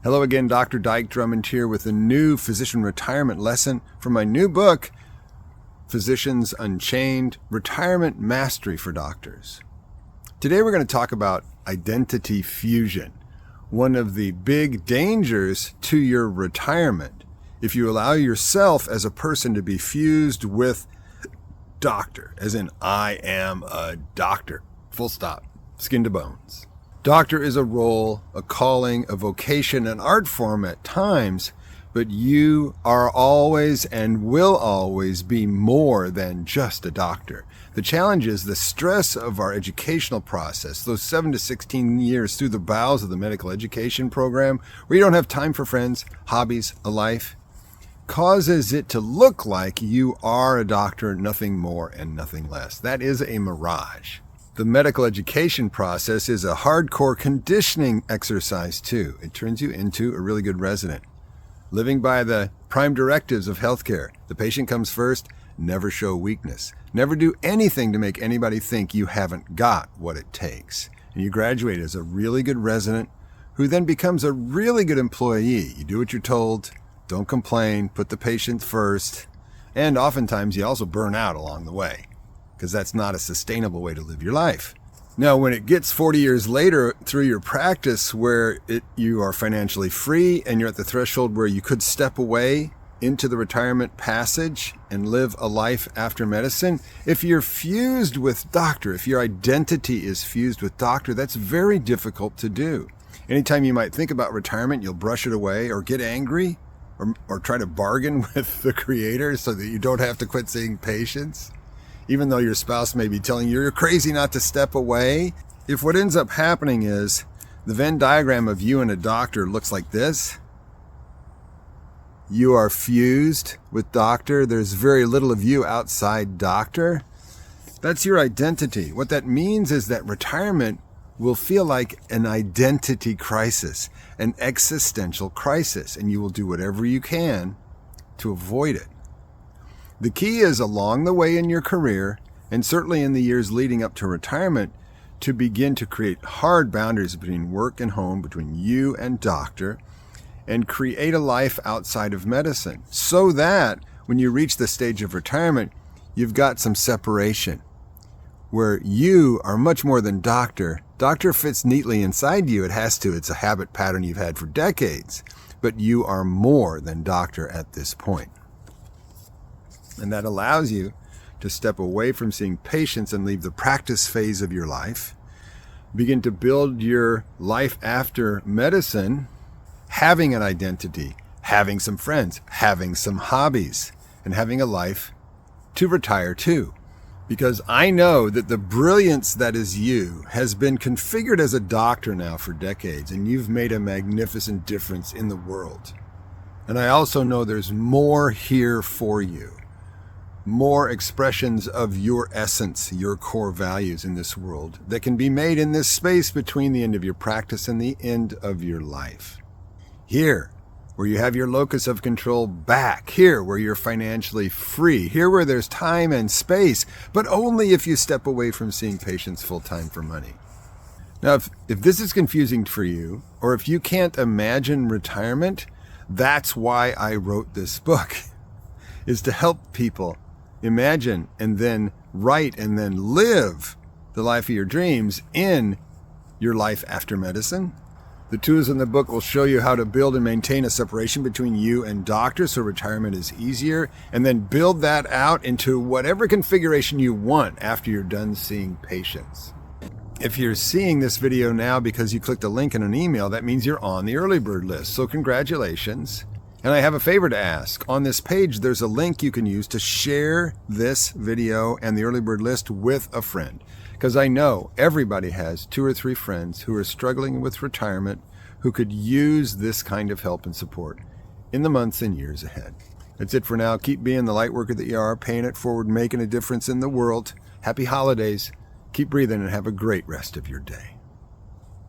Hello again, Dr. Dyke Drummond here with a new physician retirement lesson from my new book, Physicians Unchained, Retirement Mastery for Doctors. Today we're going to talk about identity fusion, one of the big dangers to your retirement if you allow yourself as a person to be fused with doctor, as in I am a doctor, full stop, skin to bones. Doctor is a role, a calling, a vocation, an art form at times, but you are always and will always be more than just a doctor. The challenge is the stress of our educational process, those 7 to 16 years through the bowels of the medical education program, where you don't have time for friends, hobbies, a life, causes it to look like you are a doctor, nothing more and nothing less. That is a mirage. The medical education process is a hardcore conditioning exercise too. It turns you into a really good resident. Living by the prime directives of healthcare. The patient comes first, never show weakness. Never do anything to make anybody think you haven't got what it takes. And you graduate as a really good resident who then becomes a really good employee. You do what you're told, don't complain, put the patient first, and oftentimes you also burn out along the way, because that's not a sustainable way to live your life. Now, when it gets 40 years later through your practice where you are financially free and you're at the threshold where you could step away into the retirement passage and live a life after medicine, if you're fused with doctor, if your identity is fused with doctor, that's very difficult to do. Anytime you might think about retirement, you'll brush it away or get angry or try to bargain with the creator so that you don't have to quit seeing patients. Even though your spouse may be telling you you're crazy not to step away. If what ends up happening is the Venn diagram of you and a doctor looks like this, you are fused with doctor, there's very little of you outside doctor, that's your identity. What that means is that retirement will feel like an identity crisis, an existential crisis, and you will do whatever you can to avoid it. The key is along the way in your career, and certainly in the years leading up to retirement, to begin to create hard boundaries between work and home, between you and doctor, and create a life outside of medicine, so that when you reach the stage of retirement, you've got some separation, where you are much more than doctor. Doctor fits neatly inside you. It has to. It's a habit pattern you've had for decades, but you are more than doctor at this point. And that allows you to step away from seeing patients and leave the practice phase of your life, begin to build your life after medicine, having an identity, having some friends, having some hobbies, and having a life to retire to. Because I know that the brilliance that is you has been configured as a doctor now for decades, and you've made a magnificent difference in the world. And I also know there's more here for you. More expressions of your essence, your core values in this world that can be made in this space between the end of your practice and the end of your life. Here, where you have your locus of control back. Here, where you're financially free. Here, where there's time and space, but only if you step away from seeing patients full-time for money. Now, if this is confusing for you, or if you can't imagine retirement, that's why I wrote this book, is to help people imagine and then write and then live the life of your dreams in your life after medicine. The tools in the book will show you how to build and maintain a separation between you and doctor so retirement is easier, and then build that out into whatever configuration you want after you're done seeing patients. If you're seeing this video now because you clicked a link in an email, that means you're on the early bird list, so congratulations. And I have a favor to ask. On this page, there's a link you can use to share this video and the early bird list with a friend. Because I know everybody has 2 or 3 friends who are struggling with retirement who could use this kind of help and support in the months and years ahead. That's it for now. Keep being the light worker that you are, paying it forward, making a difference in the world. Happy holidays. Keep breathing and have a great rest of your day.